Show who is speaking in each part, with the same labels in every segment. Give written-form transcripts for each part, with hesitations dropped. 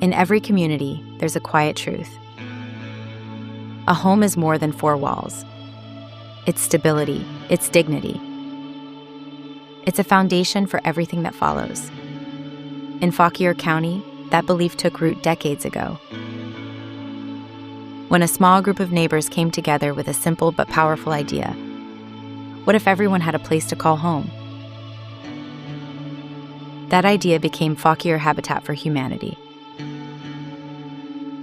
Speaker 1: In every community, there's a quiet truth. A home is more than four walls. It's stability, it's dignity. It's a foundation for everything that follows. In Fauquier County, that belief took root decades ago, when a small group of neighbors came together with a simple but powerful idea. What if everyone had a place to call home? That idea became Fauquier Habitat for Humanity.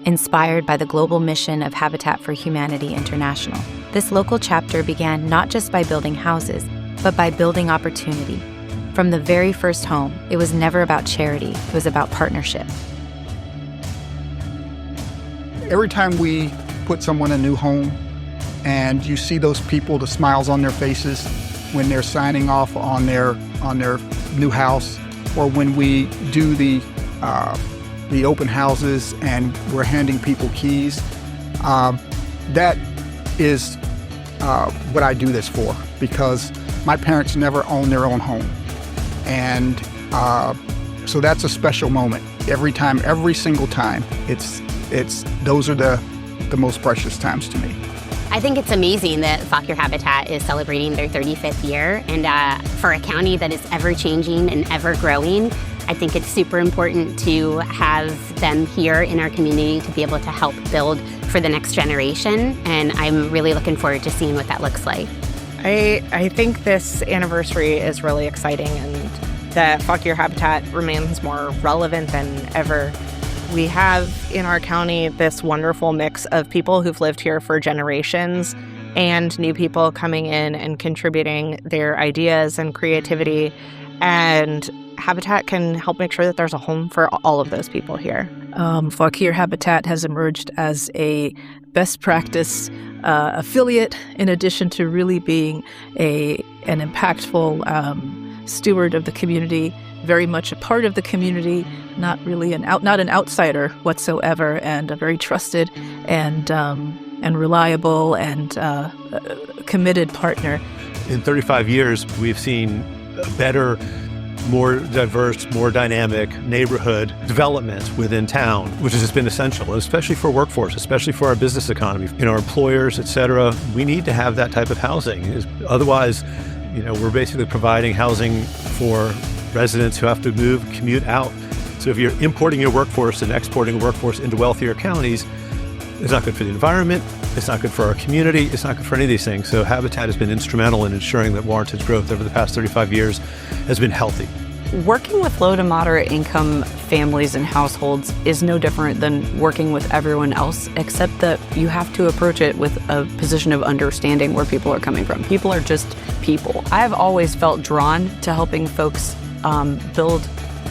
Speaker 1: Inspired by the global mission of Habitat for Humanity International, this local chapter began not just by building houses, but by building opportunity. From the very first home, it was never about charity, it was about partnership.
Speaker 2: Every time we put someone in a new home and you see those people, the smiles on their faces when they're signing off on their new house, or when we do the open houses and we're handing people keys, that is what I do this for, because my parents never owned their own home. And so that's a special moment. Every time, every single time, those are the most precious times to me.
Speaker 3: I think it's amazing that Fauquier Habitat is celebrating their 35th year, and for a county that is ever-changing and ever-growing, I think it's super important to have them here in our community to be able to help build for the next generation, and I'm really looking forward to seeing what that looks like.
Speaker 4: I think this anniversary is really exciting, and that Fauquier Habitat remains more relevant than ever. We have in our county this wonderful mix of people who've lived here for generations and new people coming in and contributing their ideas and creativity. And Habitat can help make sure that there's a home for all of those people here.
Speaker 5: Fauquier Habitat has emerged as a best practice affiliate, in addition to really being an impactful steward of the community, very much a part of the community, not really not an outsider whatsoever, and a very trusted and reliable and committed partner.
Speaker 6: In 35 years, we've seen a better, more diverse, more dynamic neighborhood development within town, which has just been essential, especially for workforce, especially for our business economy, our employers, et cetera. We need to have that type of housing. Otherwise, we're basically providing housing for residents who have to move, commute out. So if you're importing your workforce and exporting a workforce into wealthier counties, it's not good for the environment, it's not good for our community, it's not good for any of these things. So Habitat has been instrumental in ensuring that Warrenton's growth over the past 35 years has been healthy.
Speaker 7: Working with low to moderate income families and households is no different than working with everyone else, except that you have to approach it with a position of understanding where people are coming from. People are just people. I have always felt drawn to helping folks build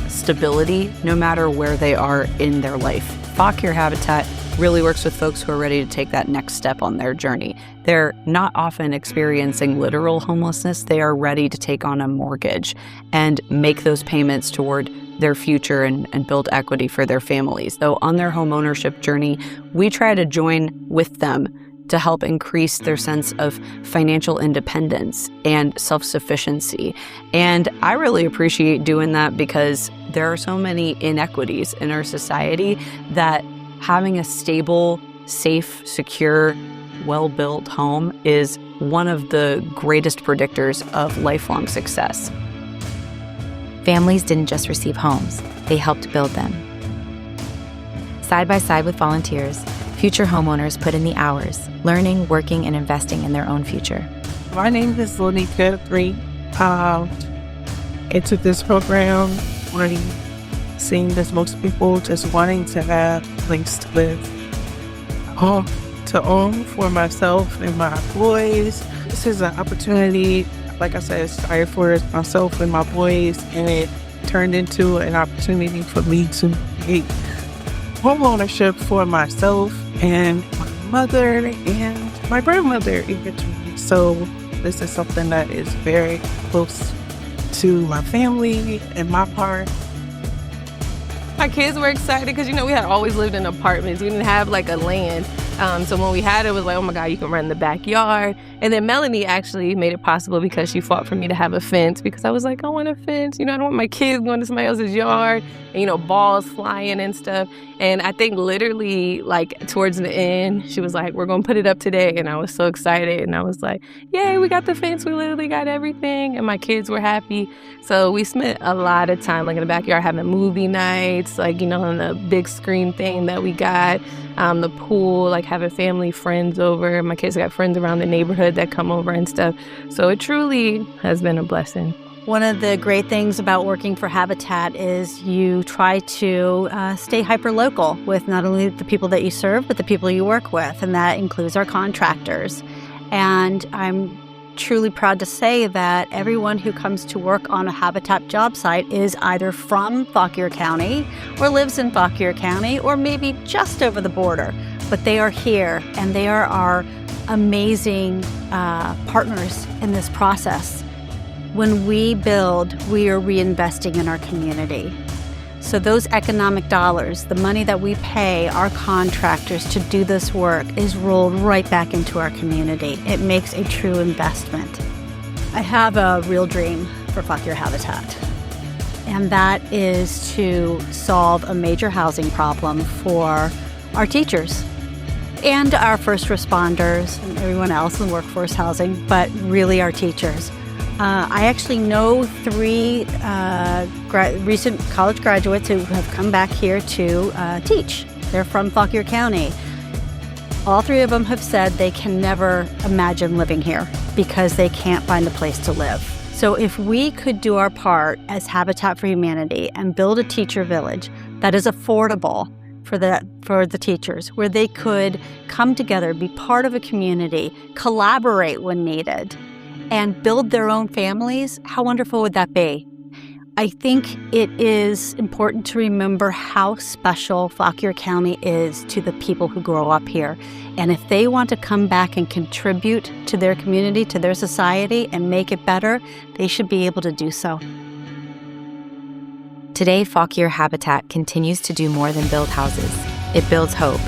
Speaker 7: stability no matter where they are in their life. Fauquier Habitat really works with folks who are ready to take that next step on their journey. They're not often experiencing literal homelessness. They are ready to take on a mortgage and make those payments toward their future and build equity for their families. So on their home ownership journey, we try to join with them to help increase their sense of financial independence and self-sufficiency. And I really appreciate doing that because there are so many inequities in our society that having a stable, safe, secure, well-built home is one of the greatest predictors of lifelong success.
Speaker 1: Families didn't just receive homes, they helped build them. Side by side with volunteers, future homeowners put in the hours, learning, working, and investing in their own future.
Speaker 8: My name is Lonika Green. Into this program, wanting, seeing that most people just wanting to have a place to live, home to own for myself and my boys. This is an opportunity, like I said, it started for myself and my boys, and it turned into an opportunity for me to create home ownership for myself and my mother and my grandmother eventually. So this is something that is very close to my family and my heart.
Speaker 9: My kids were excited because, we had always lived in apartments. We didn't have like a land. So when we had it was like, oh my God, you can run in the backyard. And then Melanie actually made it possible because she fought for me to have a fence, because I was like, I want a fence. I don't want my kids going to somebody else's yard and, balls flying and stuff. And I think literally like towards the end, she was like, we're going to put it up today. And I was so excited. And I was like, yay, we got the fence. We literally got everything. And my kids were happy. So we spent a lot of time like in the backyard having movie nights, like, on the big screen thing that we got, the pool, like having family friends over. My kids got friends around the neighborhood that come over and stuff. So it truly has been a blessing.
Speaker 10: One of the great things about working for Habitat is you try to stay hyper-local with not only the people that you serve, but the people you work with, and that includes our contractors. And I'm truly proud to say that everyone who comes to work on a Habitat job site is either from Fauquier County or lives in Fauquier County or maybe just over the border. But they are here, and they are our amazing partners in this process. When we build, we are reinvesting in our community. So those economic dollars, the money that we pay our contractors to do this work, is rolled right back into our community. It makes a true investment. I have a real dream for Fauquier Habitat, and that is to solve a major housing problem for our teachers and our first responders and everyone else in workforce housing, but really our teachers. I actually know 3 recent college graduates who have come back here to teach. They're from Fauquier County. All 3 of them have said they can never imagine living here because they can't find a place to live. So if we could do our part as Habitat for Humanity and build a teacher village that is affordable for the teachers, where they could come together, be part of a community, collaborate when needed, and build their own families, how wonderful would that be? I think it is important to remember how special Fauquier County is to the people who grow up here. And if they want to come back and contribute to their community, to their society, and make it better, they should be able to do so.
Speaker 1: Today, Fauquier Habitat continues to do more than build houses. It builds hope.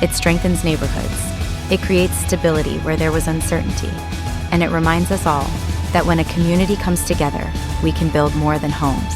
Speaker 1: It strengthens neighborhoods. It creates stability where there was uncertainty. And it reminds us all that when a community comes together, we can build more than homes.